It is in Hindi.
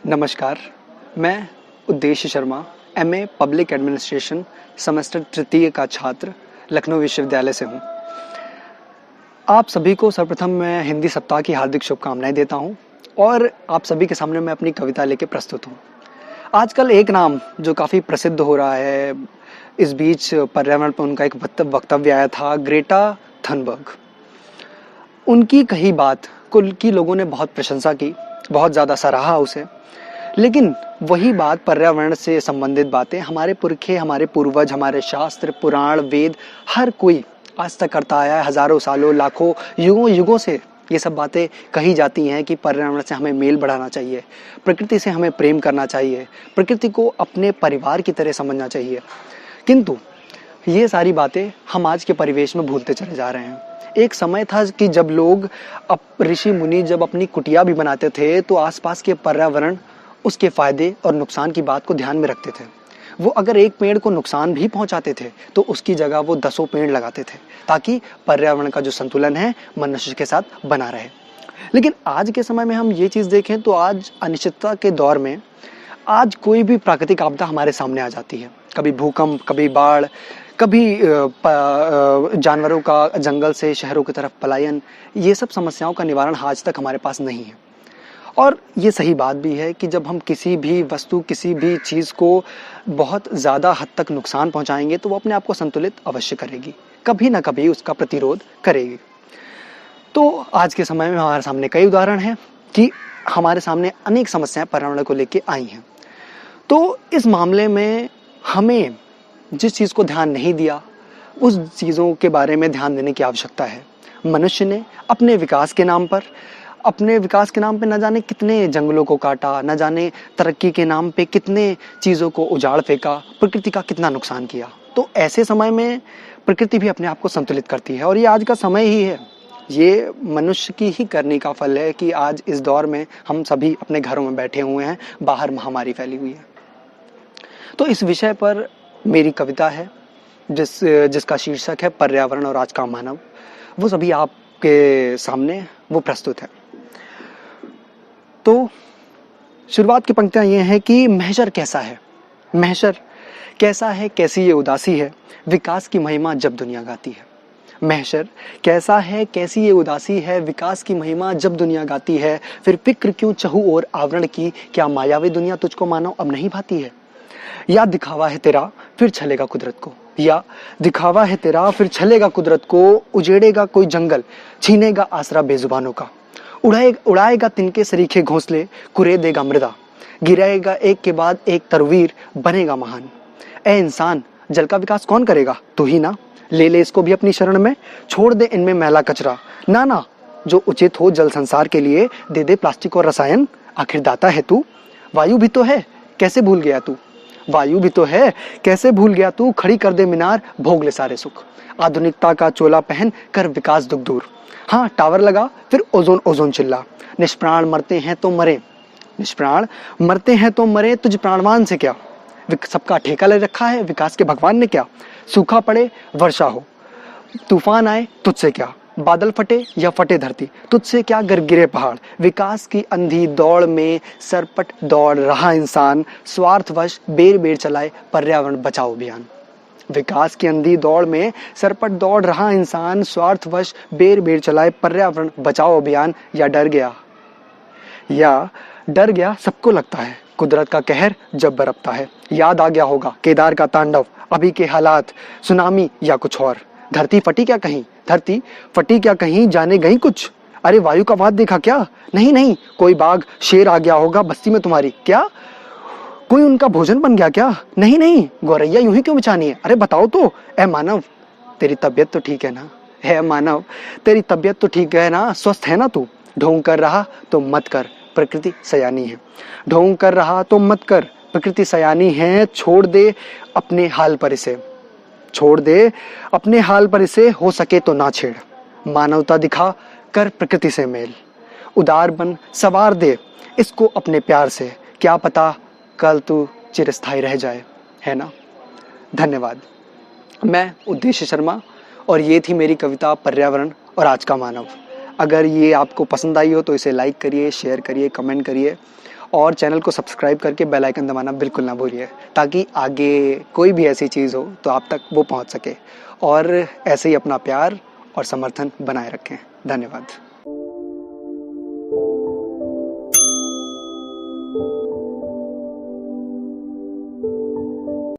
नमस्कार, मैं उद्देश्य Sharma, MA public administration semester तृतीय का छात्र लखनऊ विश्वविद्यालय से हूँ। आप सभी को सर्वप्रथम मैं हिंदी सप्ताह की हार्दिक शुभकामनाएं देता हूँ और आप सभी के सामने मैं अपनी कविता लेके प्रस्तुत हूँ। आजकल एक नाम जो काफ़ी प्रसिद्ध हो रहा है, इस बीच पर्यावरण पर उनका एक वक्तव्य आया था, ग्रेटा थनबर्ग। उनकी कही बात की लोगों ने बहुत प्रशंसा की, बहुत ज़्यादा सराहा उसे। लेकिन वही बात, पर्यावरण से संबंधित बातें हमारे पुरखे, हमारे पूर्वज, हमारे शास्त्र, पुराण, वेद, हर कोई आज तक करता आया है। हजारों सालों, लाखों, युगों युगों से ये सब बातें कही जाती हैं कि पर्यावरण से हमें मेल बढ़ाना चाहिए, प्रकृति से हमें प्रेम करना चाहिए, प्रकृति को अपने परिवार की तरह समझना चाहिए। किंतु ये सारी बातें हम आज के परिवेश में भूलते चले जा रहे हैं। एक समय था कि जब लोग, ऋषि मुनि जब अपनी कुटिया भी बनाते थे तो आसपास के पर्यावरण, उसके फायदे और नुकसान की बात को ध्यान में रखते थे। वो अगर एक पेड़ को नुकसान भी पहुंचाते थे तो उसकी जगह वो 10 पेड़ लगाते थे, ताकि पर्यावरण का जो संतुलन है मनुष्य के साथ बना रहे। लेकिन आज के समय में हम ये चीज़ देखें तो आज अनिश्चितता के दौर में आज कोई भी प्राकृतिक आपदा हमारे सामने आ जाती है। कभी भूकंप, कभी बाढ़, कभी जानवरों का जंगल से शहरों की तरफ पलायन। ये सब समस्याओं का निवारण आज तक हमारे पास नहीं है। और ये सही बात भी है कि जब हम किसी भी वस्तु, किसी भी चीज़ को बहुत ज़्यादा हद तक नुकसान पहुंचाएंगे तो वो अपने आप को संतुलित अवश्य करेगी, कभी ना कभी उसका प्रतिरोध करेगी। तो आज के समय में हमारे सामने कई उदाहरण हैं कि हमारे सामने अनेक समस्याएं पर्यावरण को लेकर आई हैं। तो इस मामले में हमें जिस चीज़ को ध्यान नहीं दिया, उस चीज़ों के बारे में ध्यान देने की आवश्यकता है। मनुष्य ने अपने विकास के नाम पर न जाने कितने जंगलों को काटा, न जाने तरक्की के नाम पे कितने चीज़ों को उजाड़ फेंका, प्रकृति का कितना नुकसान किया। तो ऐसे समय में प्रकृति भी अपने आप को संतुलित करती है और ये आज का समय ही है। ये मनुष्य की ही करनी का फल है कि आज इस दौर में हम सभी अपने घरों में बैठे हुए हैं, बाहर महामारी फैली हुई है। तो इस विषय पर मेरी कविता है जिसका शीर्षक है पर्यावरण और आज का मानव। वो सभी आपके सामने वो प्रस्तुत है। तो शुरुआत की पंक्तियां ये हैं कि महशर कैसा है, महशर कैसा है, कैसी ये उदासी है, विकास की महिमा जब दुनिया गाती है। महशर कैसा है, कैसी ये उदासी है, विकास की महिमा जब दुनिया गाती है। फिर फिक्र क्यों चहु और आवरण की, क्या मायावी दुनिया तुझको मानो अब नहीं भाती है। या दिखावा है तेरा फिर छलेगा कुदरत को, या दिखावा है तेरा फिर छलेगा कुदरत को, उजेड़ेगा कोई जंगल, छीनेगा आसरा बेजुबानों का, उड़ाएगा तिनके सरीखे घोंसले, कुरे देगा मृदा, गिराएगा एक के बाद एक तरवीर, बनेगा महान। ए इंसान, जल का विकास कौन करेगा, तू ही ना, ले ले इसको भी अपनी शरण में, छोड़ दे इनमें मैला कचरा, ना जो उचित हो जल संसार के लिए, दे दे प्लास्टिक और रसायन, आखिर दाता है तू। वायु भी तो है, कैसे भूल गया तू, वायु भी तो है, कैसे भूल गया तू, खड़ी कर दे मीनार, भोग ले सारे सुख, आधुनिकता का चोला पहन कर विकास दुख दूर। हाँ, टावर लगा फिर ओजोन चिल्ला, निष्प्राण मरते हैं तो मरे, निष्प्राण मरते हैं तो मरे, तुझ प्राणवान से क्या, सबका ठेका ले रखा है विकास के भगवान ने क्या। सूखा पड़े वर्षा हो, तूफान आए तुझसे क्या, बादल फटे या फटे धरती, तुझसे क्या गर गिरे पहाड़, विकास की अंधी दौड़ में सरपट दौड़ रहा इंसान, स्वार्थवश बेर बेर चलाए पर्यावरण बचाओ अभियान। विकास की अंधी दौड़ में सरपट दौड़ रहा इंसान, स्वार्थवश बेर बेर चलाए पर्यावरण बचाओ अभियान। या डर गया सबको लगता है कुदरत का कहर जब बरपता है। याद आ गया होगा केदार का तांडव, अभी के हालात, सुनामी या कुछ और। धरती फटी क्या कहीं, जाने गई कुछ, अरे वायु का वाद देखा क्या, नहीं कोई बाघ शेर आ गया होगा बस्ती में तुम्हारी, क्या कोई उनका भोजन बन गया क्या, नहीं गौरैया यूं ही क्यों बिछानी है, अरे बताओ तो। ए मानव तेरी तबीयत तो ठीक है ना, है मानव तेरी तबीयत तो ठीक है ना, स्वस्थ है ना तू। ढोंग कर रहा तो मत कर, प्रकृति सयानी है, ढोंग कर रहा तो मत कर, प्रकृति सयानी है। छोड़ दे अपने हाल पर इसे, हो सके तो ना छेड़, मानवता दिखा कर प्रकृति से मेल, उदार बन सवार दे इसको अपने प्यार से, क्या पता कल तू चिरस्थायी रह जाए, है ना। धन्यवाद। मैं उद्देश्य शर्मा और ये थी मेरी कविता पर्यावरण और आज का मानव। अगर ये आपको पसंद आई हो तो इसे लाइक करिए, शेयर करिए, कमेंट करिए और चैनल को सब्सक्राइब करके बेल आइकन दबाना बिल्कुल ना भूलिए, ताकि आगे कोई भी ऐसी चीज़ हो तो आप तक वो पहुंच सके। और ऐसे ही अपना प्यार और समर्थन बनाए रखें। धन्यवाद।